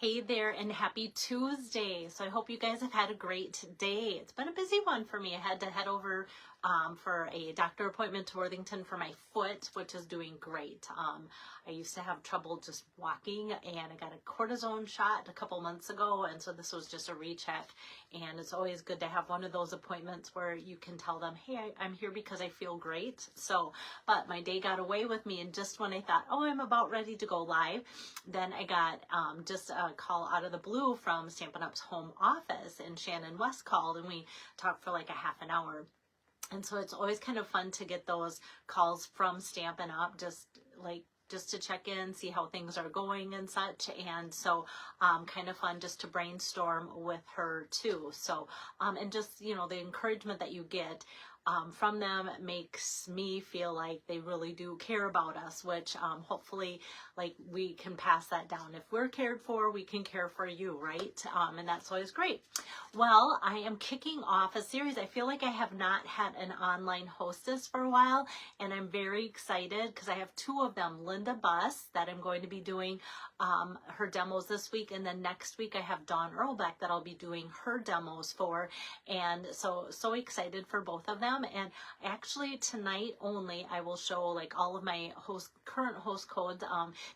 Hey there, and happy Tuesday. So I hope you guys have had a great day. It's been a busy one for me. I had to head over for a doctor appointment to Worthington for my foot, which is doing great. I used to have trouble just walking, and I got a cortisone shot a couple months ago, and so this was just a recheck. And it's always good to have one of those appointments where you can tell them, hey, I'm here because I feel great. So, but my day got away with me, and just when I thought, oh, I'm about ready to go live, then I got just a call out of the blue from Stampin' Up's home office, and Shannon West called, and we talked for like a half an hour. And so it's always kind of fun to get those calls from Stampin' Up, just to check in, see how things are going and such. And so kind of fun just to brainstorm with her too. So and just, you know, the encouragement that you get from them makes me feel like they really do care about us, which hopefully like we can pass that down. If we're cared for, we can care for you, right? And that's always great. Well, I am kicking off a series. I feel like I have not had an online hostess for a while, and I'm very excited because I have two of them. Linda Buss, that I'm going to be doing her demos this week, and then next week I have Dawn Earlbeck that I'll be doing her demos for, and so excited for both of them. And actually tonight only I will show like all of my current host codes,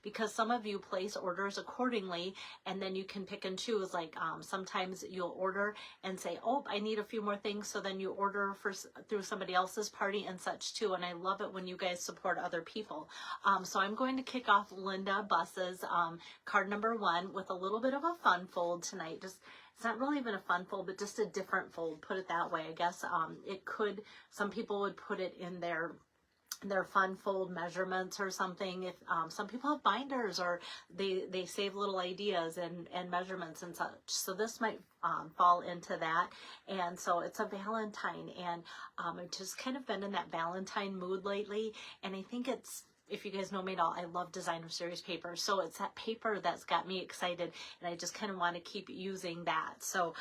because some of you place orders accordingly, and then you can pick and choose. Like sometimes you'll order and say, oh, I need a few more things, so then you order through somebody else's party and such too. And I love it when you guys support other people. So I'm going to kick off Linda Buss's card number 1 with a little bit of a fun fold tonight. It's not really even a fun fold, but just a different fold, put it that way. I guess some people would put it in their fun fold measurements or something. If some people have binders, or they save little ideas and measurements and such. So this might fall into that. And so it's a Valentine, and I've just kind of been in that Valentine mood lately. And I think if you guys know me at all, I love designer series paper. So it's that paper that's got me excited, and I just kind of want to keep using that. So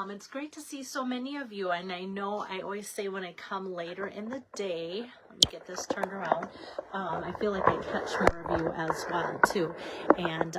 it's great to see so many of you. And I know I always say when I come later in the day, let me get this turned around, I feel like I catch more of you as well too. And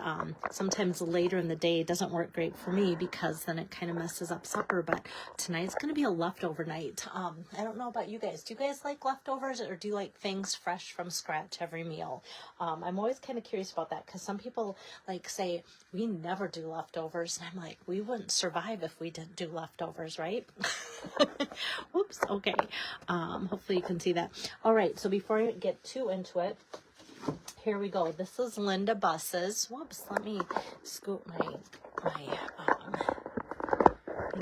sometimes later in the day doesn't work great for me, because then it kind of messes up supper. But tonight's going to be a leftover night. I don't know about you guys. Do you guys like leftovers, or do you like things fresh from scratch every meal? I'm always kind of curious about that, because some people like say we never do leftovers, and I'm like, we wouldn't survive if we didn't do leftovers, right? Whoops. Okay. Hopefully you can see that. All right. So before I get too into it, here we go. This is Linda Buss's. Whoops. Let me scoot my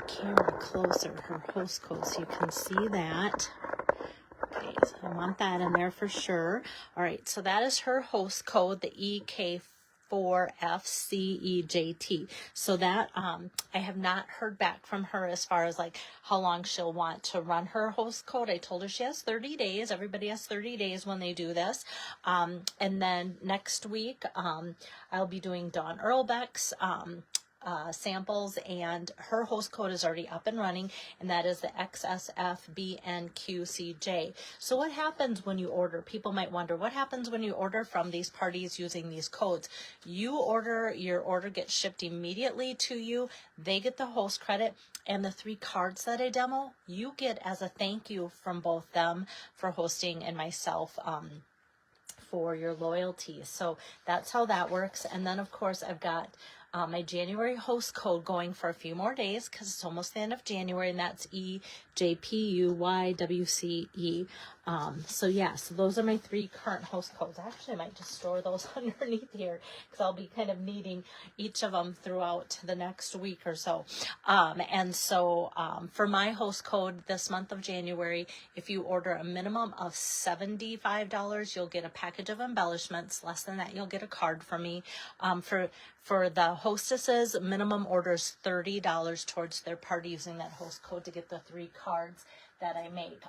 camera closer. Her host code, so you can see that. Okay, so I want that in there for sure. All right, so that is her host code, the EK4FCEJT. So that I have not heard back from her as far as like how long she'll want to run her host code. I told her she has 30 days. Everybody has 30 days when they do this. And then next week, I'll be doing Dawn Earlbeck's samples, and her host code is already up and running, and that is the XSFBNQCJ. So what happens when you order? People might wonder, what happens when you order from these parties using these codes? You order, your order gets shipped immediately to you. They get the host credit, and the 3 cards that I demo, you get as a thank you from both them for hosting and myself for your loyalty. So that's how that works. And then of course I've got my January host code going for a few more days, because it's almost the end of January, and that's EJPUYWCE. So yeah, so those are my 3 current host codes. Actually, I might just store those underneath here, because I'll be kind of needing each of them throughout the next week or so. And so for my host code this month of January, if you order a minimum of $75, you'll get a package of embellishments. Less than that, you'll get a card from me. For the hostesses, minimum orders $30 towards their party using that host code to get the 3 cards that I make.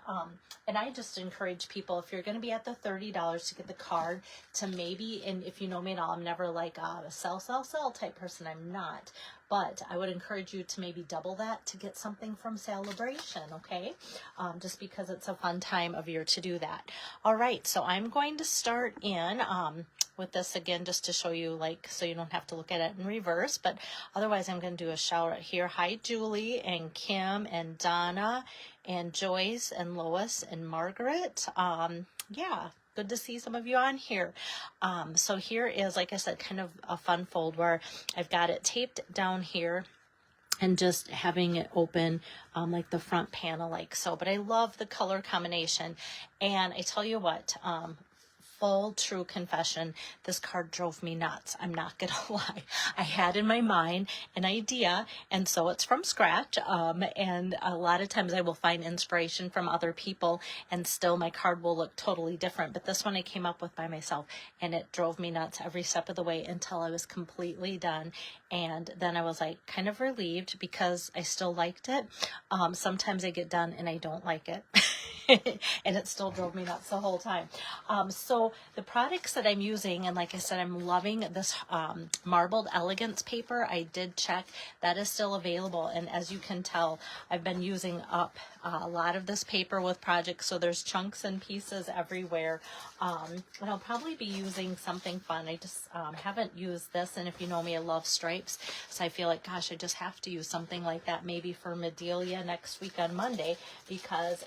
And I just encourage people, if you're going to be at the $30 to get the card, to maybe, and if you know me at all, I'm never like a sell type person. I'm not. But I would encourage you to maybe double that to get something from Celebration, okay? Just because it's a fun time of year to do that. All right, so I'm going to start in with this again, just to show you, like, so you don't have to look at it in reverse. But otherwise, I'm going to do a shout out here. Hi, Julie and Kim and Donna and Joyce and Lois and Margaret. Yeah, good to see some of you on here. So here is, like I said, kind of a fun fold where I've got it taped down here and just having it open like the front panel like so. But I love the color combination. And I tell you what, full true confession, this card drove me nuts. I'm not gonna lie. I had in my mind an idea, and so it's from scratch, and a lot of times I will find inspiration from other people and still my card will look totally different. But this one I came up with by myself, and it drove me nuts every step of the way until I was completely done. And then I was like kind of relieved because I still liked it. Sometimes I get done and I don't like it. And it still drove me nuts the whole time. So the products that I'm using, and like I said, I'm loving this marbled Elegance paper. I did check, that is still available. And as you can tell, I've been using up a lot of this paper with projects. So there's chunks and pieces everywhere. And I'll probably be using something fun. I just haven't used this. And if you know me, I love stripes. So I feel like, gosh, I just have to use something like that maybe for Medelia next week on Monday, because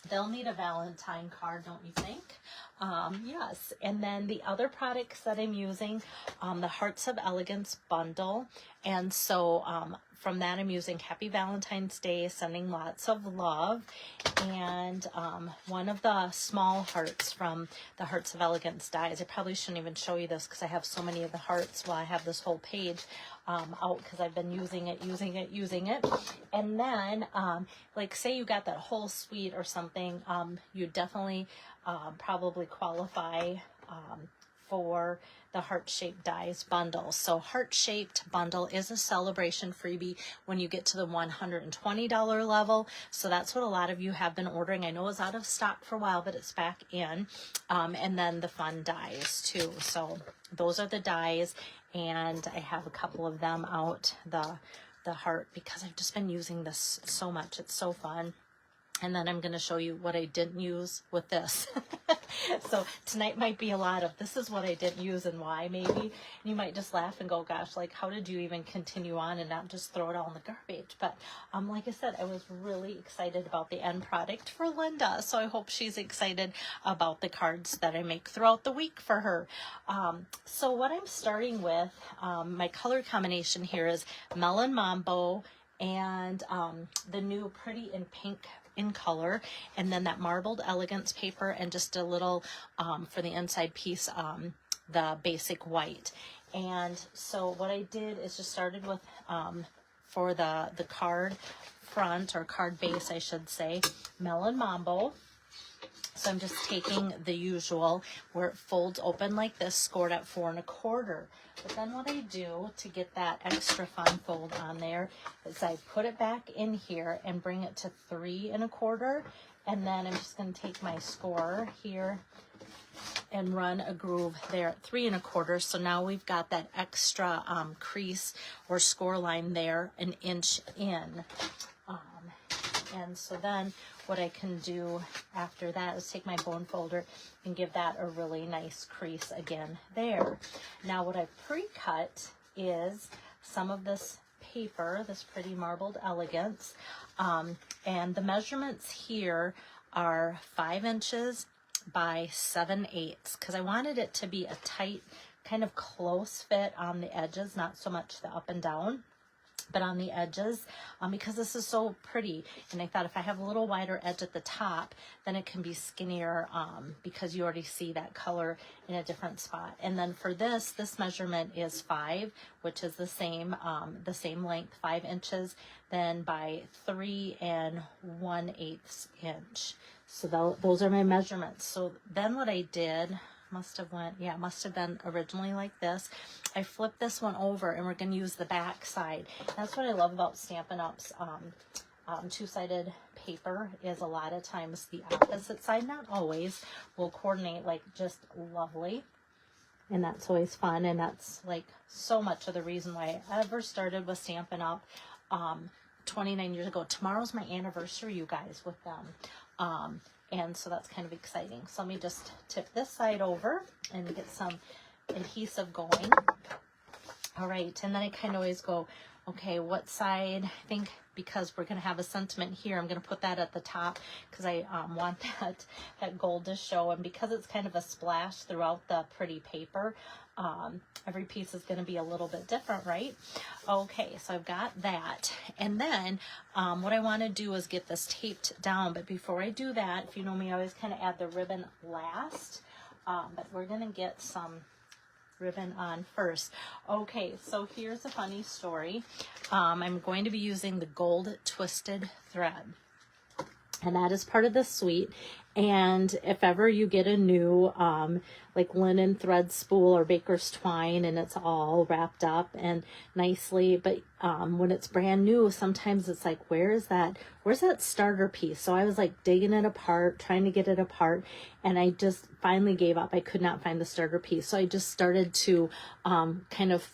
they'll need a Valentine card, don't you think? Yes. And then the other products that I'm using, the Hearts of Elegance bundle. And so from that, I'm using Happy Valentine's Day, sending lots of love. And one of the small hearts from the Hearts of Elegance dies. I probably shouldn't even show you this because I have so many of the hearts. Well, I have this whole page out because I've been using it. And then, like, say you got that whole suite or something, you definitely probably qualify for the heart-shaped dies bundle. So heart-shaped bundle is a celebration freebie when you get to the $120 level. So that's what a lot of you have been ordering. I know it was out of stock for a while, but it's back in. And then the fun dies too. So those are the dies, and I have a couple of them out, the heart, because I've just been using this so much. It's so fun. And then I'm going to show you what I didn't use with this. So tonight might be a lot of this is what I didn't use and why, maybe. And you might just laugh and go, gosh, like, how did you even continue on and not just throw it all in the garbage? But like I said, I was really excited about the end product for Linda. So I hope she's excited about the cards that I make throughout the week for her. So what I'm starting with, my color combination here is Melon Mambo and the new Pretty in Pink in color, and then that marbled Elegance paper, and just a little for the inside piece, the basic white. And so what I did is just started with for the card front, or card base I should say, Melon Mambo. So I'm just taking the usual where it folds open like this, scored at 4 1/4. But then what I do to get that extra fun fold on there is I put it back in here and bring it to 3 1/4. And then I'm just going to take my score here and run a groove there at 3 1/4. So now we've got that extra crease or score line there, 1 inch in. And so then what I can do after that is take my bone folder and give that a really nice crease again there. Now what I pre-cut is some of this paper, this Pretty Marbled Elegance, and the measurements here are 5 inches by 7/8 because I wanted it to be a tight, kind of close fit on the edges, not so much the up and down, but on the edges, because this is so pretty. And I thought if I have a little wider edge at the top, then it can be skinnier because you already see that color in a different spot. And then for this measurement is 5, which is the same length, 5 inches, then by 3 1/8 inch. So those are my measurements. So then what I did, must have been originally like this. I flipped this one over and we're going to use the back side. That's what I love about Stampin' Up's two-sided paper, is a lot of times the opposite side, not always, will coordinate like just lovely. And that's always fun, and that's like so much of the reason why I ever started with Stampin' Up 29 years ago. Tomorrow's my anniversary, you guys, with them. And so that's kind of exciting. So let me just tip this side over and get some adhesive going. All right, and then I kind of always go, okay, what side? I think because we're going to have a sentiment here, I'm going to put that at the top because I want that gold to show. And because it's kind of a splash throughout the pretty paper, every piece is going to be a little bit different, right? Okay, so I've got that. And then what I want to do is get this taped down. But before I do that, if you know me, I always kind of add the ribbon last. But we're going to get some ribbon on first. Okay, so here's a funny story. I'm going to be using the gold twisted thread, and that is part of the suite. And if ever you get a new like linen thread spool or baker's twine and it's all wrapped up and nicely, but when it's brand new, sometimes it's like, where's that starter piece? So I was like digging it apart, trying to get it apart, and I just finally gave up. I could not find the starter piece. So I just started to kind of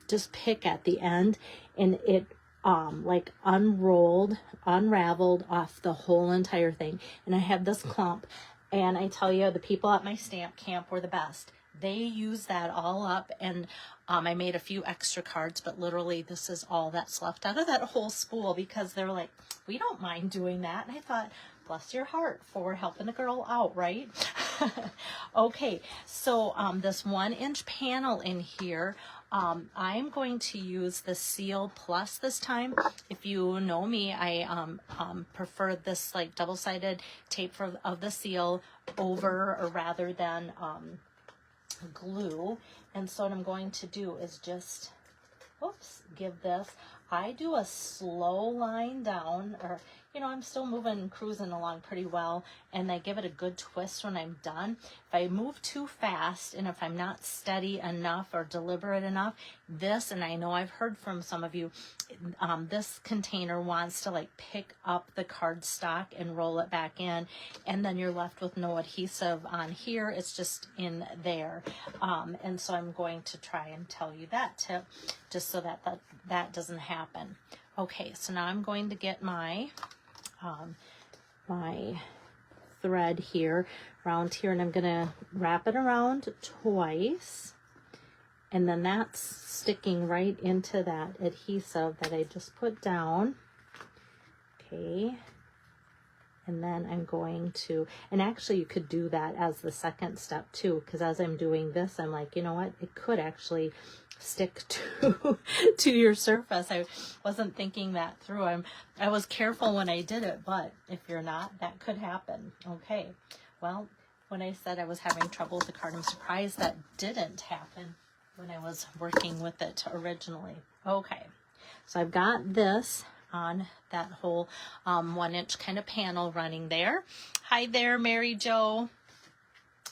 just pick at the end, and it like unraveled off the whole entire thing. And I had this clump, and I tell you, the people at my stamp camp were the best. They used that all up, and I made a few extra cards, but literally this is all that's left out of that whole spool, because they're like, we don't mind doing that. And I thought, bless your heart for helping a girl out, right? Okay, so this 1-inch panel in here, I'm going to use the Seal Plus this time. If you know me, I prefer this like double-sided tape of the Seal over or rather than glue. And so what I'm going to do is just, give this, I do a slow line down, or you know, I'm still moving, cruising along pretty well, and I give it a good twist when I'm done. If I move too fast, and if I'm not steady enough or deliberate enough, this, and I know I've heard from some of you, this container wants to like pick up the cardstock and roll it back in, and then you're left with no adhesive on here. It's just in there. And so I'm going to try and tell you that tip, just so that doesn't happen. Okay, so now I'm going to get my my thread here around here, and I'm gonna wrap it around twice, and then that's sticking right into that adhesive that I just put down. Okay, and then I'm going to, and actually you could do that as the second step too, because as I'm doing this, I'm like, you know what, it could actually stick to your surface. I wasn't thinking that through. I was careful when I did it, but if you're not, that could happen. Okay, well, when I said I was having trouble with the card, I'm surprised that didn't happen when I was working with it originally. Okay, so I've got this on that whole 1-inch kind of panel running there. Hi there, Mary Jo.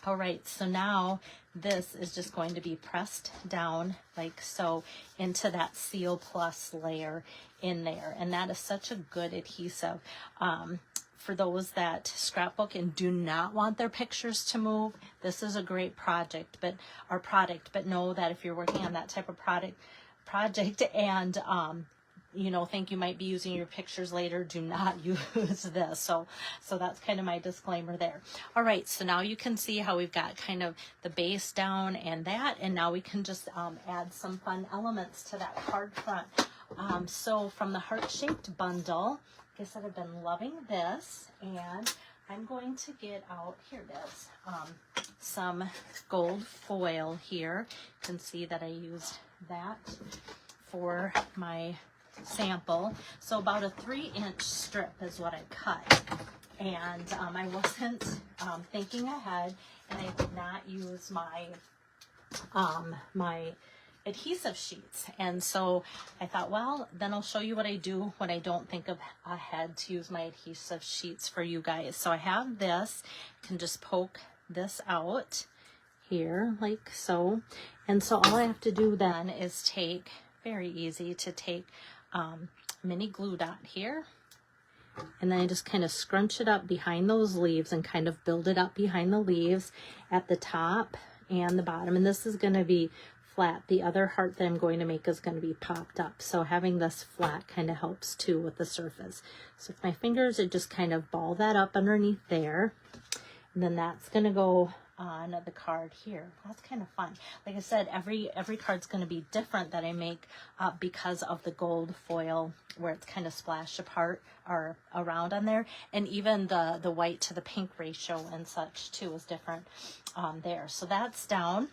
All right, so now this is just going to be pressed down like so into that Seal Plus layer in there. And that is such a good adhesive. For those that scrapbook and do not want their pictures to move, this is a great product, but know that if you're working on that type of project and you know, think you might be using your pictures later, do not use this. So that's kind of my disclaimer there. All right, so now you can see how we've got kind of the base down and that, and now we can just add some fun elements to that card front. So from the heart-shaped bundle, like I said, I've been loving this, and I'm going to get out, here it is, some gold foil here. You can see that I used that for my sample. So about a 3-inch strip is what I cut, and I wasn't thinking ahead, and I did not use my my adhesive sheets. And so I thought, well, then I'll show you what I do when I don't think of ahead to use my adhesive sheets for you guys. So I have this, can just poke this out here like so, and so all I have to do then is take, very easy to take mini glue dot here, and then I just kind of scrunch it up behind those leaves and kind of build it up behind the leaves at the top and the bottom. And this is going to be flat. The other heart that I'm going to make is going to be popped up. So having this flat kind of helps too with the surface. So with my fingers, I just kind of ball that up underneath there. And then that's going to go on the card here. That's kind of fun. Like I said, every card's going to be different that I make because of the gold foil where it's kind of splashed apart or around on there. And even the white to the pink ratio and such too is different there. So that's down.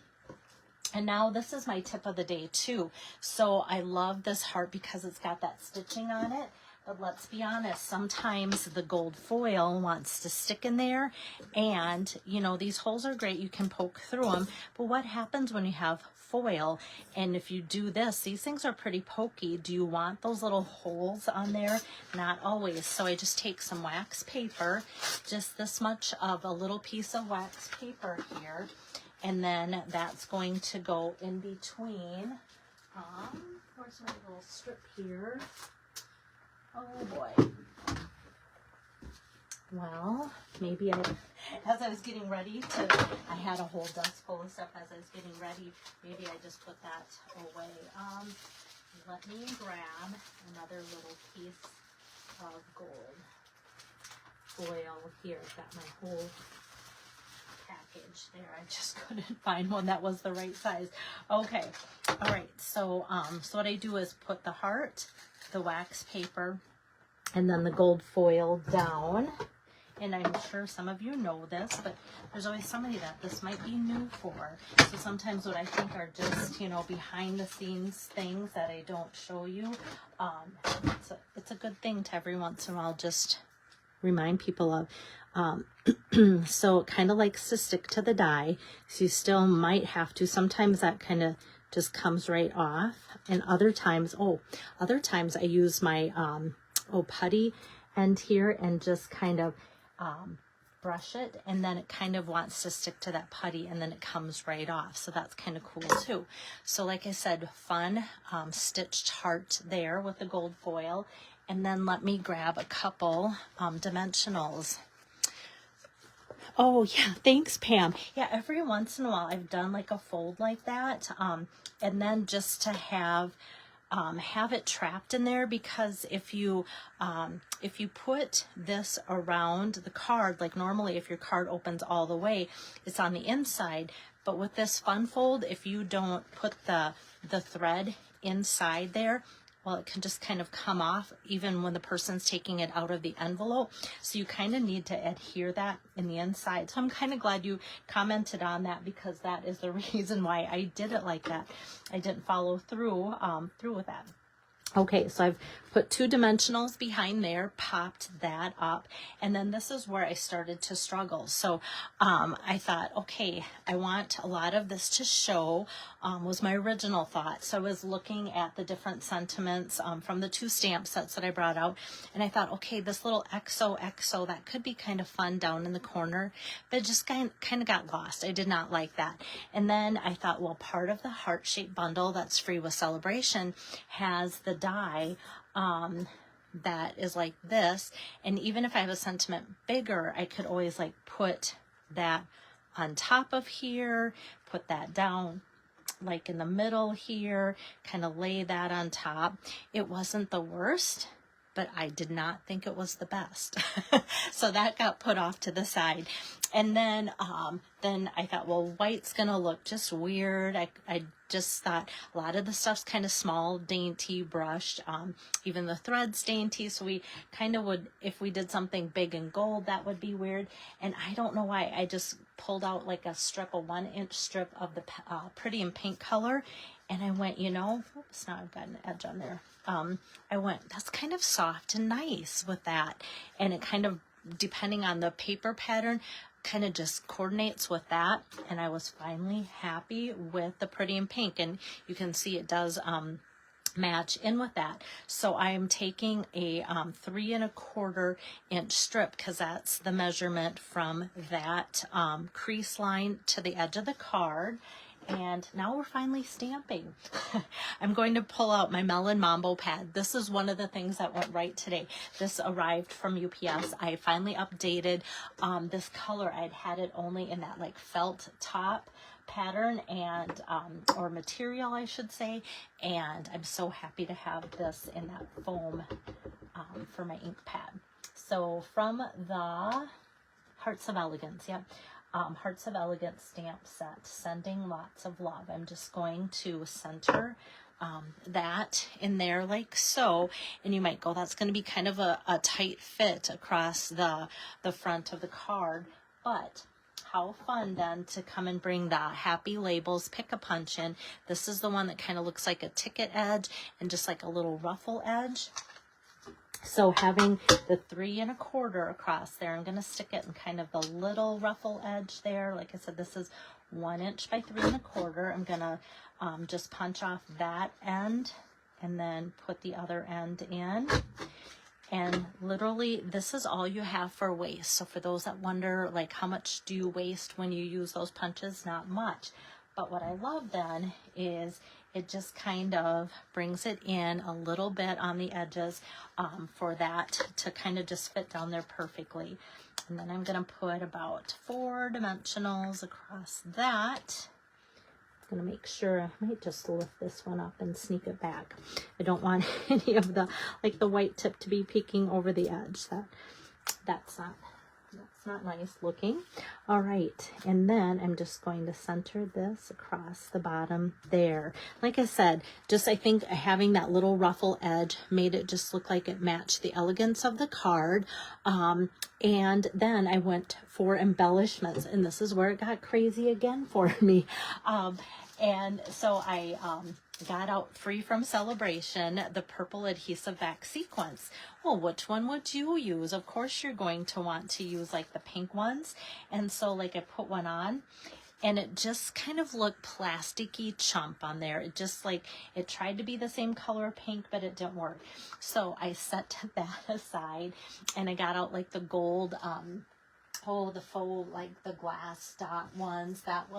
And now this is my tip of the day too. So I love this heart because it's got that stitching on it. But let's be honest, sometimes the gold foil wants to stick in there, and you know, these holes are great, you can poke through them, but what happens when you have foil and if you do this, these things are pretty pokey. Do you want those little holes on there? Not always. So I just take some wax paper, just this much of a little piece of wax paper here, and then that's going to go in between, where's my little strip here? Oh boy. Well, maybe as I was getting ready I had a whole dust full of stuff as I was getting ready. Maybe I just put that away. Let me grab another little piece of gold foil here. I've got my whole package there. I just couldn't find one that was the right size. Okay. All right. So, so what I do is put the heart, the wax paper, and then the gold foil down. And I'm sure some of you know this, but there's always somebody that this might be new for. So sometimes what I think are just, you know, behind the scenes things that I don't show you, it's a good thing to every once in a while just remind people of. So it kind of likes to stick to the die, so you still might have to. Sometimes that kind of just comes right off, and other times I use my putty end here and just kind of brush it, and then it kind of wants to stick to that putty, and then it comes right off. So that's kind of cool too. So like I said, fun stitched heart there with the gold foil. And then let me grab a couple dimensionals. Oh yeah, thanks Pam. Yeah, every once in a while I've done like a fold like that, and then just to have it trapped in there, because if you put this around the card, like normally if your card opens all the way, it's on the inside, but with this fun fold, if you don't put the thread inside there, well, it can just kind of come off even when the person's taking it out of the envelope. So you kind of need to adhere that in the inside. So I'm kind of glad you commented on that, because that is the reason why I did it like that. I didn't follow through with that. Okay, so I've put 2 dimensionals behind there, popped that up, and then this is where I started to struggle. So I thought, okay, I want a lot of this to show, was my original thought. So I was looking at the different sentiments from the 2 stamp sets that I brought out, and I thought, okay, this little XOXO, that could be kind of fun down in the corner, but it just kind of got lost. I did not like that. And then I thought, well, part of the heart-shaped bundle that's free with Celebration has the die that is like this, and even if I have a sentiment bigger, I could always like put that on top of here, put that down like in the middle here, kind of lay that on top. It wasn't the worst, but I did not think it was the best. So that got put off to the side. And then I thought, well, white's gonna look just weird. I just thought a lot of the stuff's kind of small, dainty, brushed, even the thread's dainty. So we kind of would, if we did something big in gold, that would be weird. And I don't know why, I just pulled out like a 1-inch strip of the Pretty in Pink color. And I went, you know, oops, now I've got an edge on there. I went, that's kind of soft and nice with that. And it kind of, depending on the paper pattern, kind of just coordinates with that. And I was finally happy with the Pretty in Pink. And you can see it does match in with that. So I am taking a 3¼ inch strip, because that's the measurement from that crease line to the edge of the card. And now we're finally stamping. I'm going to pull out my Melon Mambo pad. This is one of the things that went right today. This arrived from UPS. I finally updated this color. I'd had it only in that like felt top, pattern and or material, I should say, and I'm so happy to have this in that foam for my ink pad. So from the Hearts of Elegance, Hearts of Elegance stamp set, Sending Lots of Love. I'm just going to center that in there like so, and you might go, that's going to be kind of a tight fit across the front of the card, but how fun then to come and bring the Happy Labels Pick-a-Punch in. This is the one that kind of looks like a ticket edge and just like a little ruffle edge. So having the 3 1/4 across there, I'm going to stick it in kind of the little ruffle edge there. Like I said, this is 1 inch by 3 1/4. I'm going to just punch off that end and then put the other end in. And literally, this is all you have for waste. So for those that wonder, like, how much do you waste when you use those punches? Not much. But what I love then is it just kind of brings it in a little bit on the edges for that to kind of just fit down there perfectly. And then I'm going to put about 4 dimensionals across that. I'm going to make sure, I might just lift this one up and sneak it back. I don't want any of the, like the white tip to be peeking over the edge. That's not nice looking. All right, and then I'm just going to center this across the bottom there. Like I said, just I think having that little ruffle edge made it just look like it matched the elegance of the card. And then I went for embellishments, and this is where it got crazy again for me. And so I got out Free from Celebration, the purple adhesive back sequence. Well, which one would you use? Of course, you're going to want to use like the pink ones. And so like I put one on, and it just kind of looked plasticky chump on there. It just like, it tried to be the same color pink, but it didn't work. So I set that aside, and I got out like the gold, the faux, like the glass dot ones. That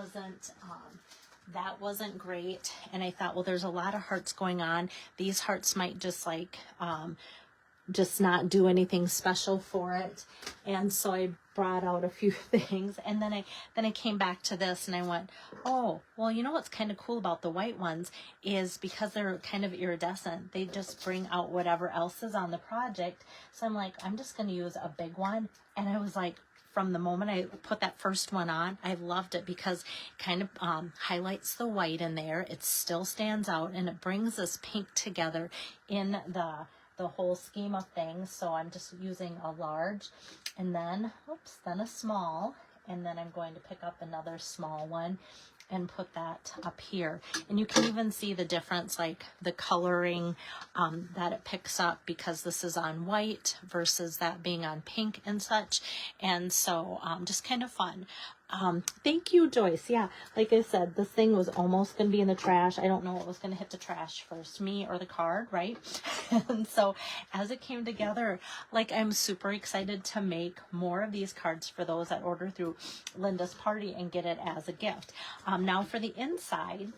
wasn't great. And I thought, well, there's a lot of hearts going on. These hearts might just like, just not do anything special for it. And so I brought out a few things, and then I came back to this and I went, oh, well, you know what's kind of cool about the white ones is because they're kind of iridescent, they just bring out whatever else is on the project. So I'm like, I'm just going to use a big one. And I was like, from the moment I put that first one on, I loved it because it kind of highlights the white in there. It still stands out, and it brings this pink together in the whole scheme of things. So I'm just using a large, and then, then a small, and then I'm going to pick up another small one and put that up here. And you can even see the difference, like the coloring that it picks up, because this is on white versus that being on pink and such. And so just kind of fun. Thank you, Joyce. Yeah, like I said, this thing was almost going to be in the trash. I don't know what was going to hit the trash first, me or the card, right? And so as it came together, like, I'm super excited to make more of these cards for those that order through Linda's Party and get it as a gift. Now for the inside,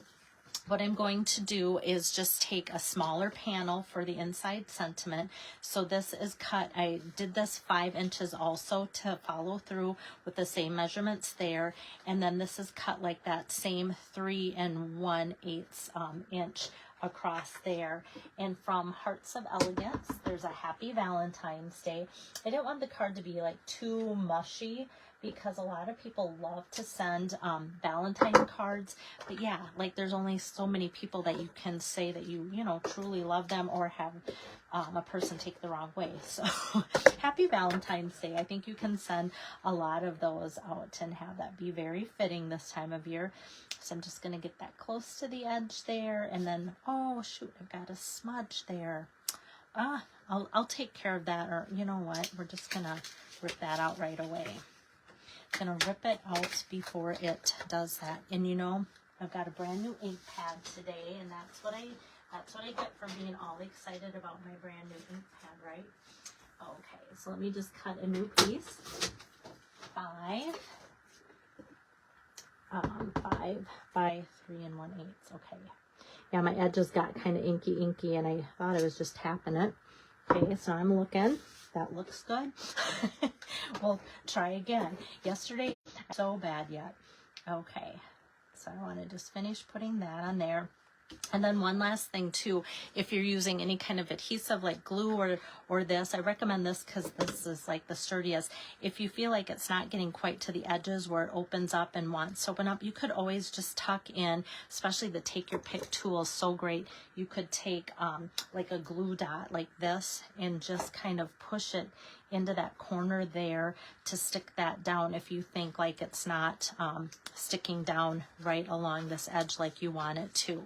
what I'm going to do is just take a smaller panel for the inside sentiment. So this is cut, I did this 5 inches also to follow through with the same measurements there. And then this is cut like that same 3 1/8 inch across there. And from Hearts of Elegance, there's a Happy Valentine's Day. I didn't want the card to be like too mushy, because a lot of people love to send Valentine cards. But yeah, like, there's only so many people that you can say that you truly love them, or have a person take the wrong way. So Happy Valentine's Day. I think you can send a lot of those out and have that be very fitting this time of year. So I'm just going to get that close to the edge there. And then, oh shoot, I've got a smudge there. I'll take care of that. Or you know what? We're just going to rip that out right away. Gonna rip it out before it does that. And I've got a brand new ink pad today, and that's what I get from being all excited about my brand new ink pad, right? Okay, so let me just cut a new piece. 5 by 3 1/8. Okay. Yeah, my edges got kind of inky, and I thought I was just tapping it. Okay, so I'm looking. That looks good. We'll try again. Yesterday, so bad yet. Okay, So I want to just finish putting that on there. And then one last thing too, if you're using any kind of adhesive like glue or this, I recommend this because this is like the sturdiest. If you feel like it's not getting quite to the edges where it opens up and wants to open up, you could always just tuck in, especially the take your pick tool is so great. You could take like a glue dot like this and just kind of push it into that corner there to stick that down if you think like it's not sticking down right along this edge like you want it to.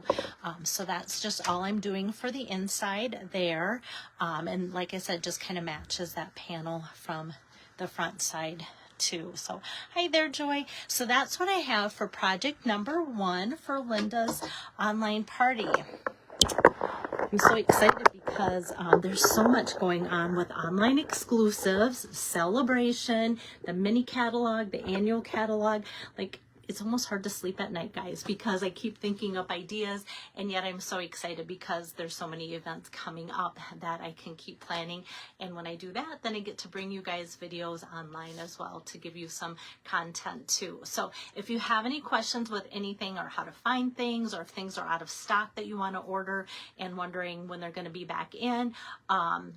So that's just all I'm doing for the inside there. And like I said, just kind of matches that panel from the front side too. So hi there, Joy. So that's what I have for project number 1 for Linda's online party. I'm so excited because there's so much going on with online exclusives, celebration, the mini catalog, the annual catalog. Like, it's almost hard to sleep at night, guys, because I keep thinking up ideas, and yet I'm so excited because there's so many events coming up that I can keep planning. And when I do that, then I get to bring you guys videos online as well to give you some content too. So if you have any questions with anything or how to find things, or if things are out of stock that you want to order and wondering when they're going to be back in,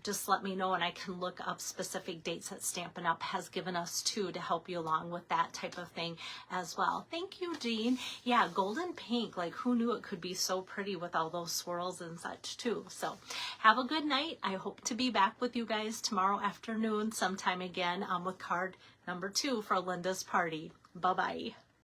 just let me know and I can look up specific dates that Stampin' Up! Has given us too to help you along with that type of thing as well. Thank you, Jean. Yeah, golden pink, like who knew it could be so pretty with all those swirls and such too. So have a good night. I hope to be back with you guys tomorrow afternoon sometime again with card number 2 for Linda's party. Bye-bye.